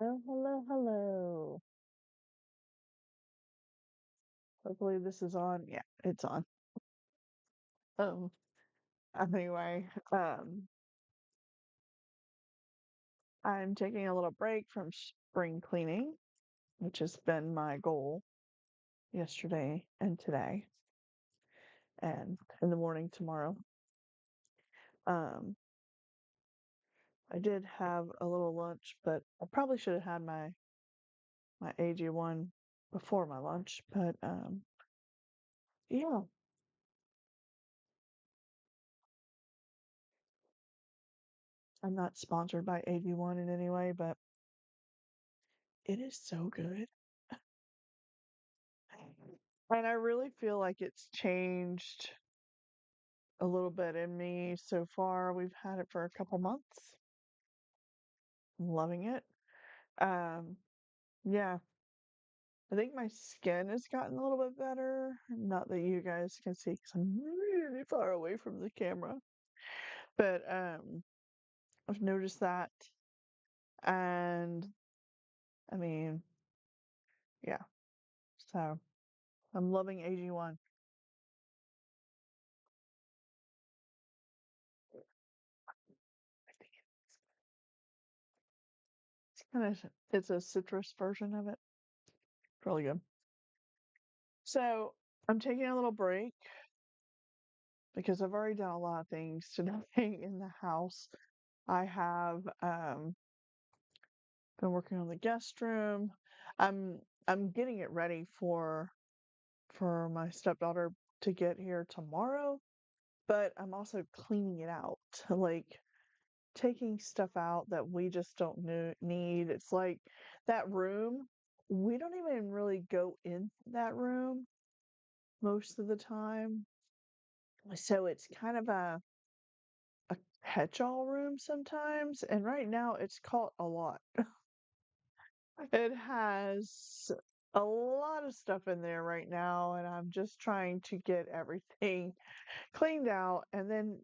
Hello, hello, hello. Hopefully this is on. Yeah, it's on. Um, anyway, I'm taking a little break from spring cleaning, which has been my goal yesterday and today, and in the morning tomorrow. Um, I did have a little lunch, but I probably should have had my AG1 before my lunch. But yeah, I'm not sponsored by AG1 in any way, but it is so good. And I really feel like it's changed a little bit in me so far. We've had it for a couple months. I'm loving it. Um, yeah, I think my skin has gotten a little bit better. Not that you guys can see because I'm really far away from the camera, but I've noticed that, and I mean, yeah. So I'm loving AG1. I think it's a citrus version of it. It's really good. So I'm taking a little break because I've already done a lot of things today in the house. I have been working on the guest room. I'm I'm getting it ready for my stepdaughter to get here tomorrow, but I'm also cleaning it out, like taking stuff out that we just don't need. It's like that room, we don't even really go in that room most of the time. So it's kind of a catch-all room sometimes, and right now it's caught a lot. It has a lot of stuff in there right now, and I'm just trying to get everything cleaned out and then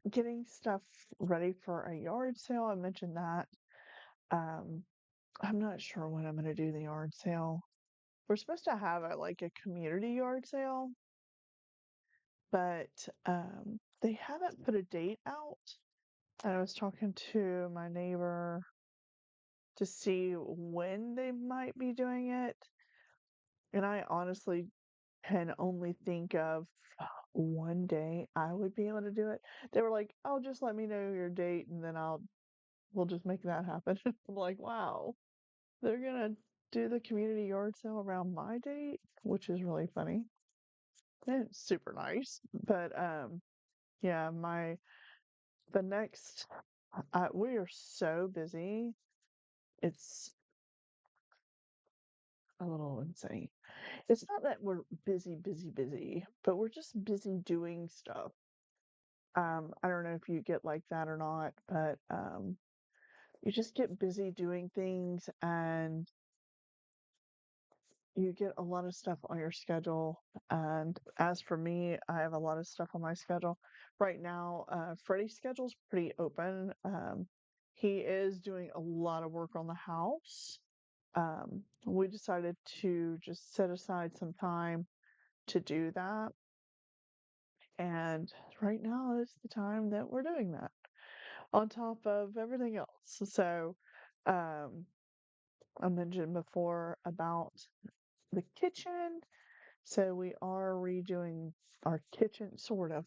getting stuff ready for a yard sale. I mentioned that. Um, I'm not sure when I'm going to do the yard sale. We're supposed to have a community yard sale, but they haven't put a date out. And I was talking to my neighbor to see when they might be doing it. And I honestly can only think of one day I would be able to do it. They were like, "Oh, just let me know your date and then we'll just make that happen." I'm like, "Wow, they're gonna do the community yard sale around my date," which is really funny. And it's super nice. But yeah, my the next we are so busy. It's a little insane. It's not that we're busy, busy, busy, but we're just busy doing stuff. I don't know if you get like that or not, but you just get busy doing things and you get a lot of stuff on your schedule. And as for me, I have a lot of stuff on my schedule. Right now, Freddie's schedule's pretty open. He is doing a lot of work on the house. We decided to just set aside some time to do that. And right now is the time that we're doing that on top of everything else. So, um, I mentioned before about the kitchen. So we are redoing our kitchen, sort of.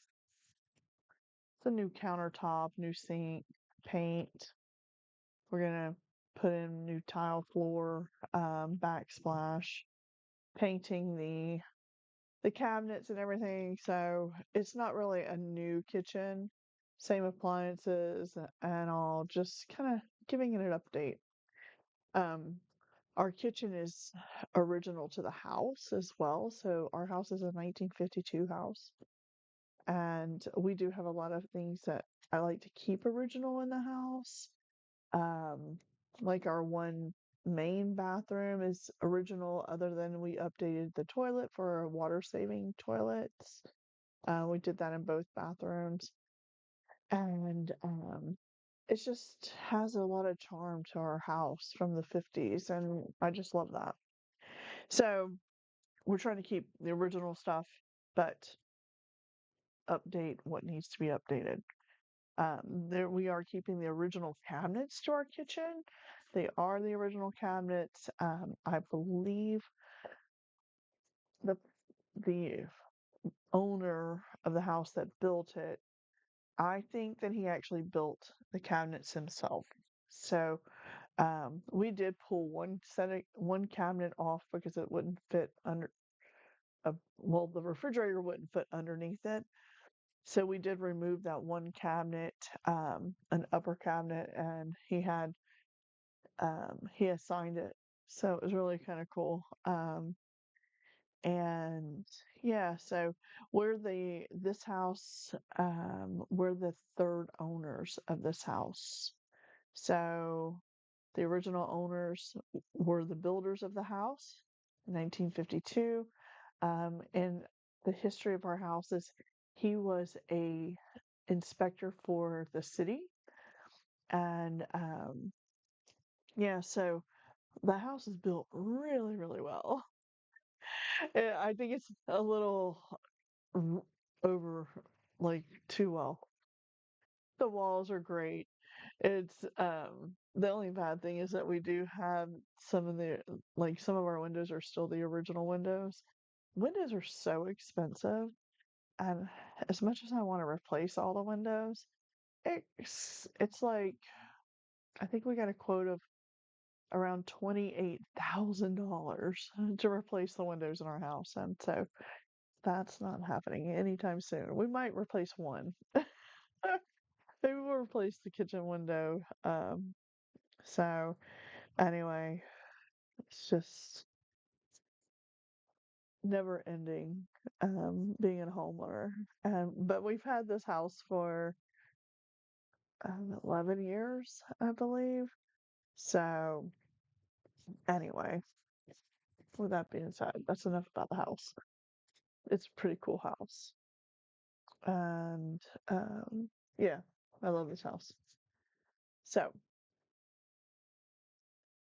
It's a new countertop, new sink, paint. We're gonna put in new tile floor, backsplash, painting the cabinets and everything. So it's not really a new kitchen. Same appliances and all, just kind of giving it an update. Um, our kitchen is original to the house as well. So our house is a 1952 house. And we do have a lot of things that I like to keep original in the house. Um, like our one main bathroom is original, other than we updated the toilet for a water saving toilets. We did that in both bathrooms. And it just has a lot of charm to our house from the 50s, and I just love that. So we're trying to keep the original stuff, but update what needs to be updated. There we are keeping the original cabinets to our kitchen. They are the original cabinets. I believe the the owner of the house that built it, I think that he actually built the cabinets himself. So we did pull one cabinet off because it wouldn't fit under well, the refrigerator wouldn't fit underneath it. So we did remove that one cabinet, an upper cabinet, and he assigned it. So it was really kind of cool. And yeah, so this house, we're the third owners of this house. So the original owners were the builders of the house in 1952. And the history of our house is he was a inspector for the city. And yeah, so the house is built really, really well. I think it's a little r- over, like, too well. The walls are great. It's the only bad thing is that we do have some of our windows are still the original windows. Windows are so expensive, and as much as I want to replace all the windows, it's like I think we got a quote of around $28,000 to replace the windows in our house, and so that's not happening anytime soon. We might replace one. Maybe we'll replace the kitchen window. So anyway, it's just never ending being a homeowner. But we've had this house for 11 years, I believe. So anyway, with that being said, that's enough about the house. It's a pretty cool house. And yeah, I love this house. So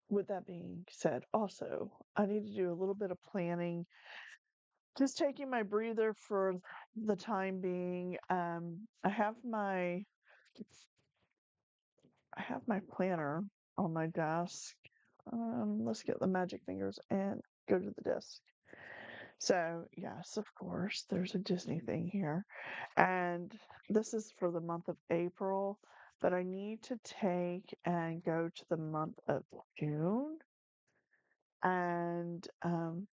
with that being said, also, I need to do a little bit of planning. Just taking my breather for the time being. I have my planner on my desk. Let's get the magic fingers and go to the desk. So, yes, of course, there's a Disney thing here. And this is for the month of April, but I need to take and go to the month of June and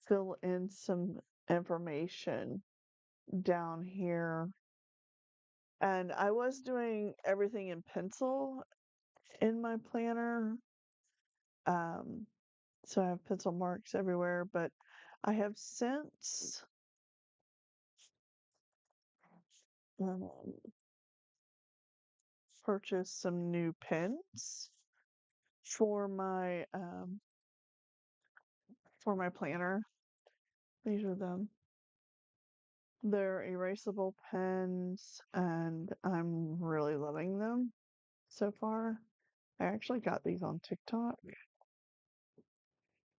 fill in some information down here. And I was doing everything in pencil in my planner. Um, so I have pencil marks everywhere, but I have since um, purchased some new pens for my planner. These are them. They're erasable pens, and I'm really loving them so far. I actually got these on TikTok.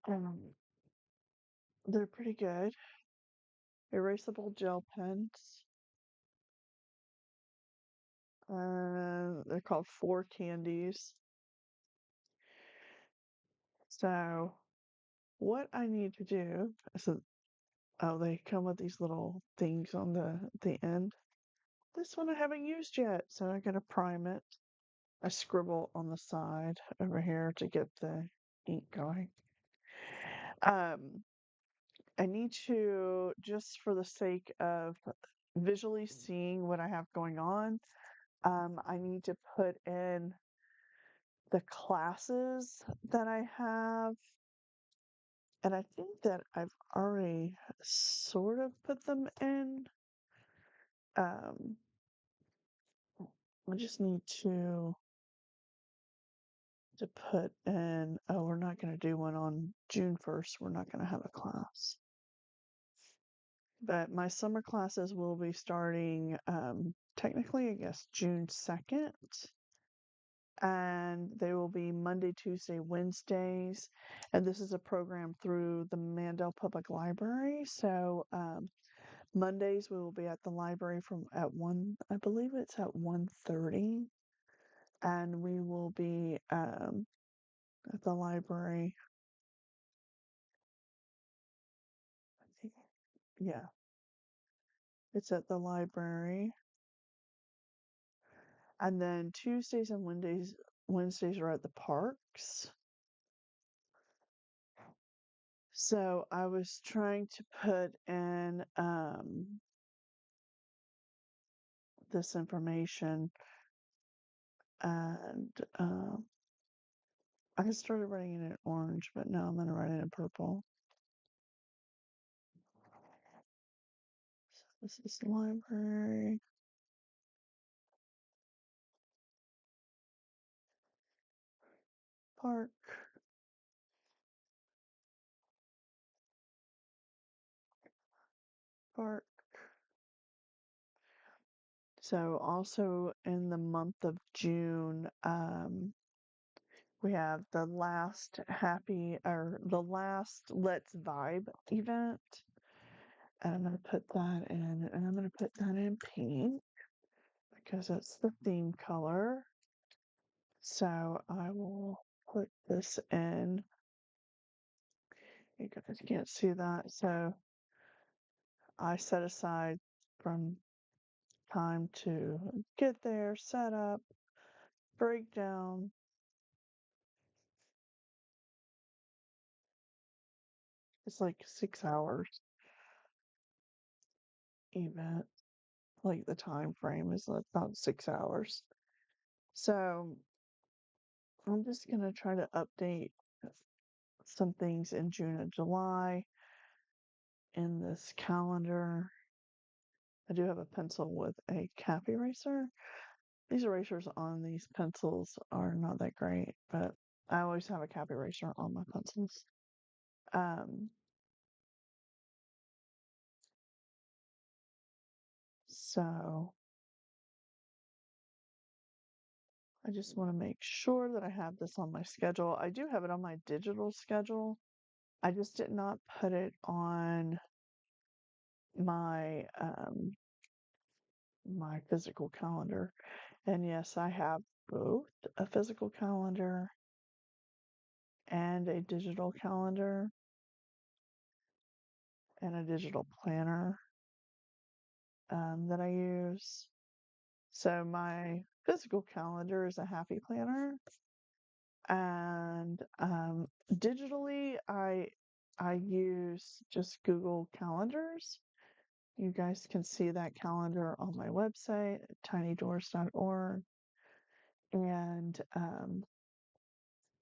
Um, they're pretty good. Erasable gel pens. They're called Four Candies. So what I need to do is, oh, they come with these little things on the end. This one I haven't used yet, so I gotta prime it. I scribble on the side over here to get the ink going. Um, I need to, just for the sake of visually seeing what I have going on, I need to put in the classes that I have. And I think that I've already sort of put them in. Um, I just need to put in, oh, we're not going to do one on June 1st. We're not going to have a class. But my summer classes will be starting technically, I guess, June 2nd. and they will be Monday, Tuesday, Wednesdays. And this is a program through the Mandel Public Library. So Mondays we will be at the library from at 1, I believe it's at 1:30, and we will be at the library. I think, yeah, it's at the library. And then Tuesdays and Wednesdays are at the parks. So I was trying to put in this information, and I started writing it in orange, but now I'm going to write it in purple. So this is library, park, park. So also in the month of June, we have the last Let's Vibe event. And I'm going to put that in, and I'm going to put that in pink because it's the theme color. So I will put this in. You guys can't see that. So I set aside from time to get there, set up, breakdown. It's like 6 hours event. Like the time frame is about 6 hours. So I'm just gonna try to update some things in June and July in this calendar. I do have a pencil with a cap eraser. These erasers on these pencils are not that great, but I always have a cap eraser on my pencils. Um, so I just want to make sure that I have this on my schedule. I do have it on my digital schedule. I just did not put it on my my physical calendar. And yes, I have both a physical calendar and a digital calendar and a digital planner that I use. So my physical calendar is a happy planner, and digitally I use just Google Calendars. You guys can see that calendar on my website, tinydoors.org, and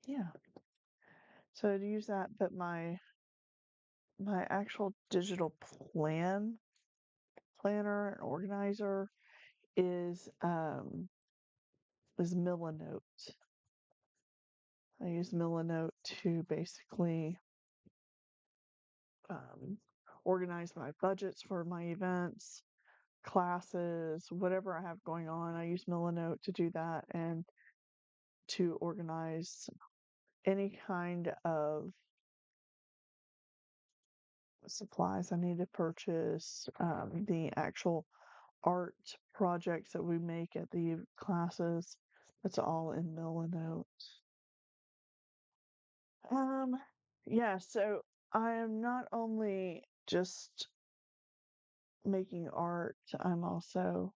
yeah. So to use that, but my actual digital planner and organizer is Milanote. I use Milanote to basically um, organize my budgets for my events, classes, whatever I have going on. I use Milanote to do that and to organize any kind of supplies I need to purchase, the actual art projects that we make at the classes. That's all in Milanote. Um, yeah, so I am not only just making art, I'm also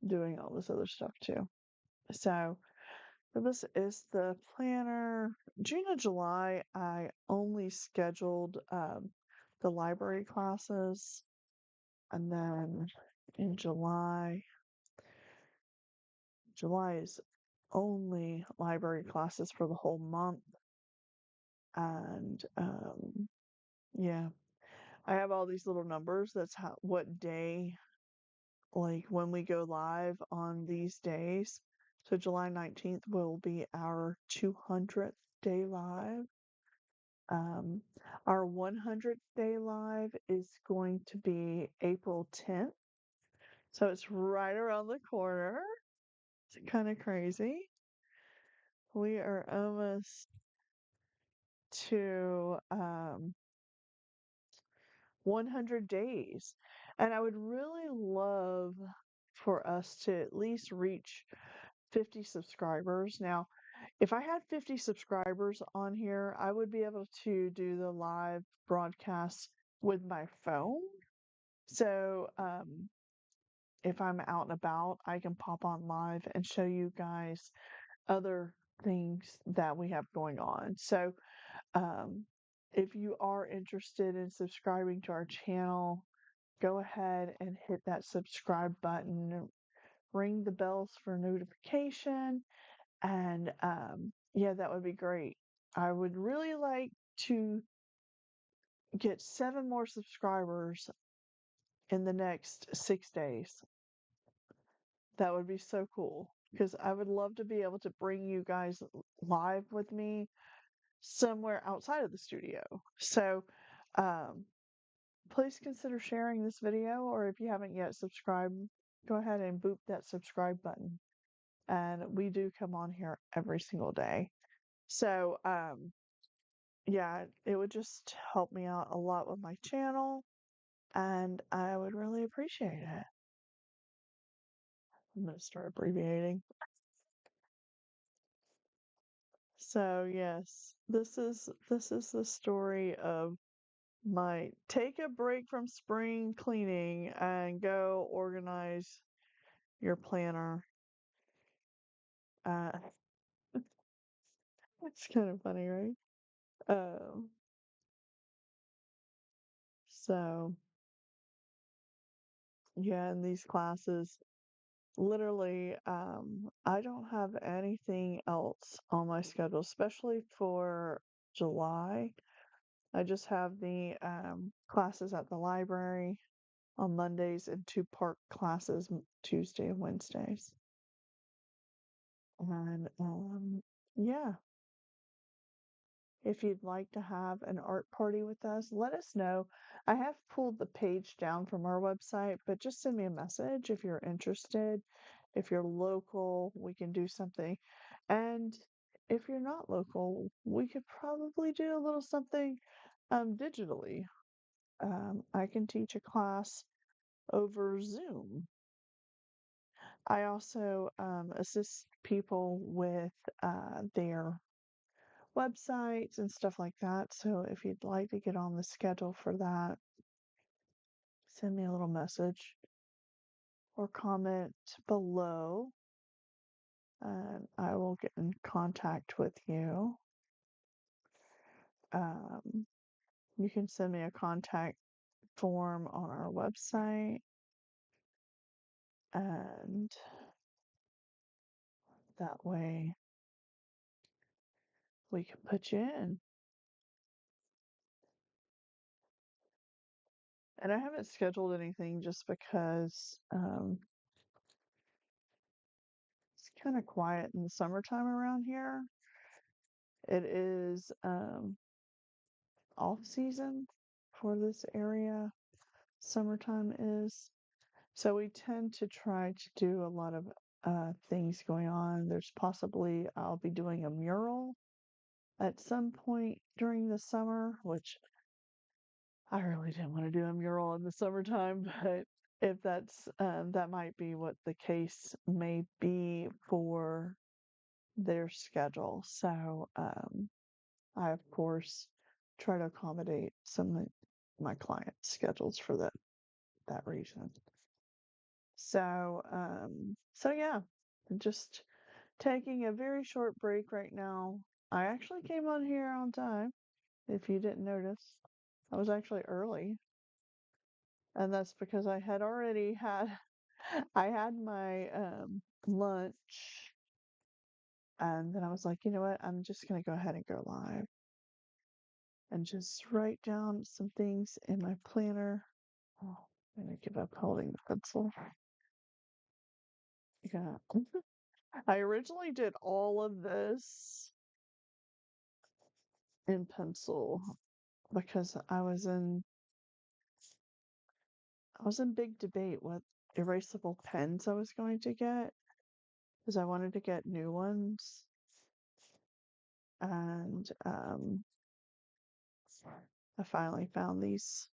doing all this other stuff too. So this is the planner. June and July, I only scheduled the library classes, and then in July is only library classes for the whole month, and yeah, I have all these little numbers. That's what day, like when we go live on these days. So July 19th will be our 200th day live. Um, our 100th day live is going to be April 10th. So it's right around the corner. It's kind of crazy. We are almost to 100 days. And I would really love for us to at least reach 50 subscribers. Now, if I had 50 subscribers on here, I would be able to do the live broadcast with my phone. So, if I'm out and about, I can pop on live and show you guys other things that we have going on. So, um, if you are interested in subscribing to our channel, go ahead and hit that subscribe button, ring the bells for notification, and yeah, that would be great. I would really like to get 7 more subscribers in the next 6 days. That would be so cool because I would love to be able to bring you guys live with me somewhere outside of the studio. So, um, please consider sharing this video, or if you haven't yet subscribed, go ahead and boop that subscribe button. And we do come on here every single day. So, yeah, it would just help me out a lot with my channel, and I would really appreciate it. I'm going to start abbreviating. So, yes, this is the story of my take a break from spring cleaning and go organize your planner. Uh, it's kind of funny, right? Um, so yeah, in these classes, literally, I don't have anything else on my schedule, especially for July. I just have the classes at the library on Mondays and 2 park classes Tuesday and Wednesdays. And yeah, if you'd like to have an art party with us, let us know. I have pulled the page down from our website, but just send me a message if you're interested. If you're local, we can do something. And if you're not local, we could probably do a little something digitally. I can teach a class over Zoom. I also assist people with their websites and stuff like that. So if you'd like to get on the schedule for that, send me a little message or comment below, and I will get in contact with you. Um, you can send me a contact form on our website, and that way we can put you in. And I haven't scheduled anything just because it's kind of quiet in the summertime around here. It is off season for this area. Summertime is. So we tend to try to do a lot of things going on. There's possibly I'll be doing a mural at some point during the summer, which I really didn't want to do a mural in the summertime, but if that might be what the case may be for their schedule. So I of course try to accommodate some of my clients' schedules for that reason. So yeah, just taking a very short break right now. I actually came on here on time, if you didn't notice. I was actually early, and that's because I had already had I had my lunch, and then I was like, you know what? I'm just gonna go ahead and go live and just write down some things in my planner. Oh, I'm gonna give up holding the pencil. Yeah. I originally did all of this in pencil because I was in big debate what erasable pens I was going to get because I wanted to get new ones. and I finally found these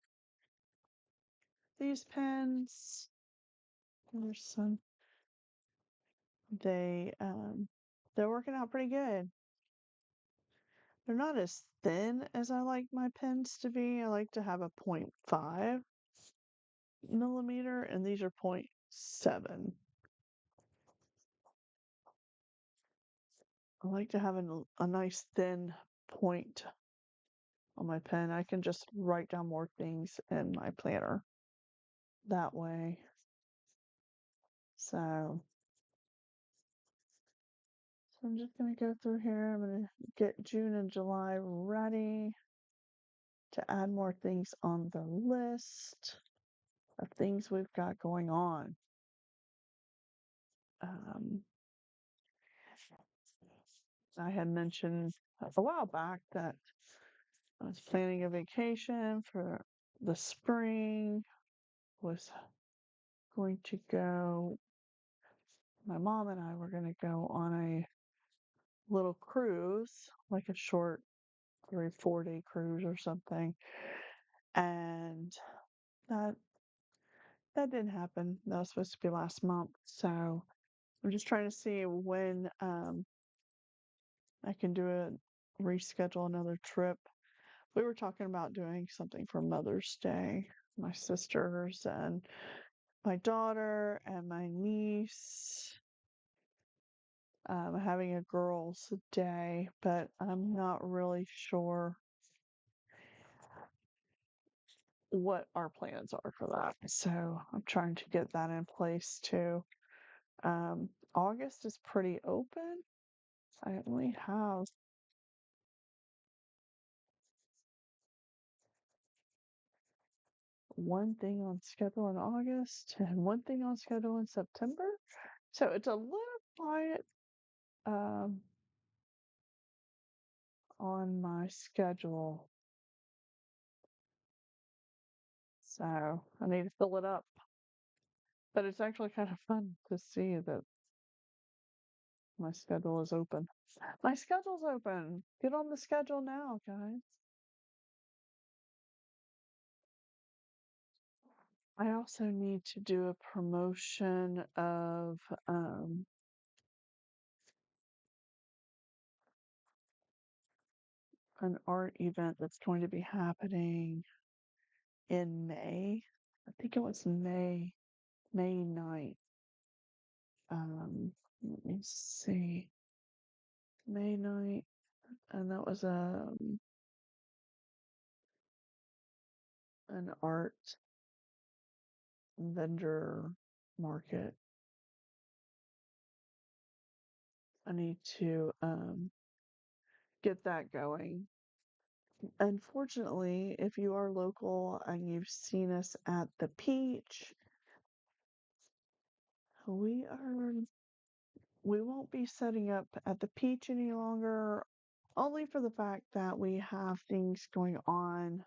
pens. There's some. They they're working out pretty good. They're not as thin as I like my pens to be. I like to have a point 0.5 millimeter, and these are point 0.7. I like to have a nice thin point on my pen. I can just write down more things in my planner that way. So I'm just going to go through here. I'm going to get June and July ready to add more things on the list of things we've got going on. Um, I had mentioned a while back that I was planning a vacation for the spring, was going to go, my mom and I were going to go on a little cruise, like a short 3 4 day cruise or something. And that that didn't happen. That was supposed to be last month. So I'm just trying to see when I can reschedule another trip. We were talking about doing something for Mother's Day. My sisters and my daughter and my niece having a girls' day, but I'm not really sure what our plans are for that. So I'm trying to get that in place too. August is pretty open. I only have one thing on schedule in August and one thing on schedule in September. So it's a little quiet um, on my schedule. So I need to fill it up. But it's actually kind of fun to see that my schedule is open. My schedule's open. Get on the schedule now, guys. I also need to do a promotion of an art event that's going to be happening in May. I think it was May 9th. Let me see. May 9th. And that was an art vendor market. I need to get that going. Unfortunately, if you are local and you've seen us at the Peach, we are we won't be setting up at the Peach any longer, only for the fact that we have things going on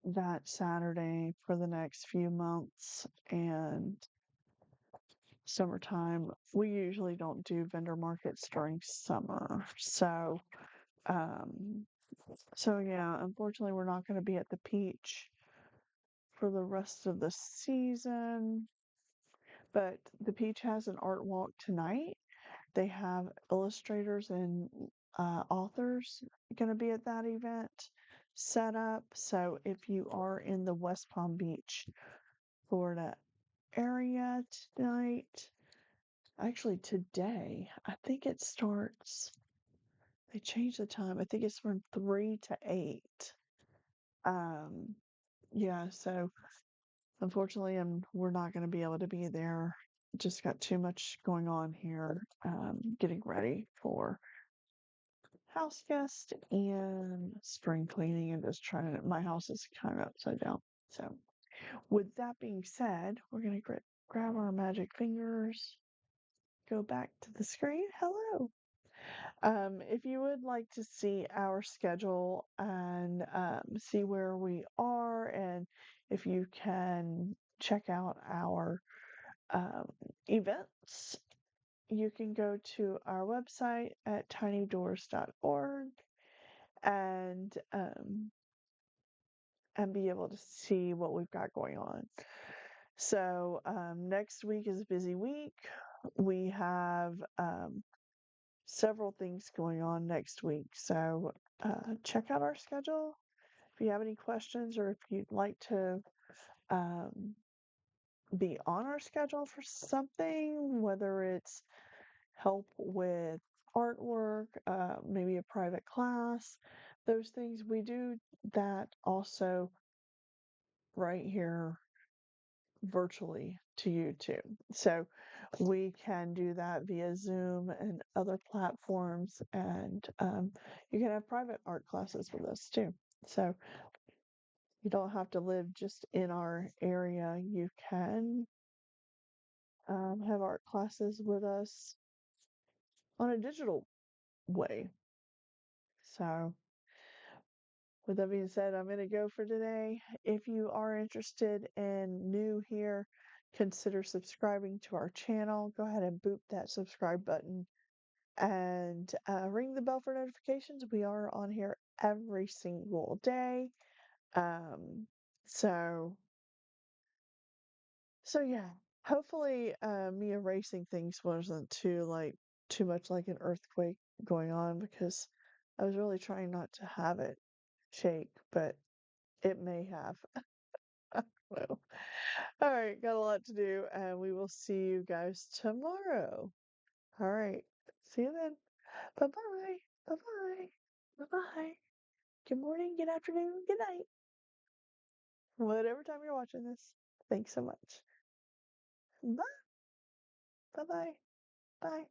that Saturday for the next few months, and summertime. We usually don't do vendor markets during summer. Um, so yeah, unfortunately we're not going to be at the Peach for the rest of the season. But the Peach has an art walk tonight. They have illustrators and authors going to be at that event set up. So if you are in the West Palm Beach, Florida area tonight, actually today, I think it starts, they changed the time. I think it's from 3 to 8. Um, yeah, so unfortunately, we're not going to be able to be there. Just got too much going on here, getting ready for house guest and spring cleaning and just trying to, my house is kind of upside down. So, with that being said, we're going to grab our magic fingers, go back to the screen. Hello. If you would like to see our schedule and see where we are, and if you can check out our um, events you can go to our website at tinydoors.org and be able to see what we've got going on. So next week is a busy week. We have several things going on next week. So check out our schedule. If you have any questions or if you'd like to um, be on our schedule for something, whether it's help with artwork, maybe a private class, those things, we do that also right here virtually to you too. So we can do that via Zoom and other platforms, and you can have private art classes with us too. So you don't have to live just in our area. You can have art classes with us on a digital way. So, with that being said, I'm going to go for today. If you are interested and new here, consider subscribing to our channel. Go ahead and boop that subscribe button and ring the bell for notifications. We are on here every single day. Um, so, so yeah. Hopefully, me erasing things wasn't too much like an earthquake going on because I was really trying not to have it shake, but it may have. Well, all right, got a lot to do, and we will see you guys tomorrow. All right, see you then. Bye bye. Bye bye. Bye bye. Good morning, good afternoon, good night. Whatever time you're watching this. Thanks so much. Bye. Bye bye. Bye.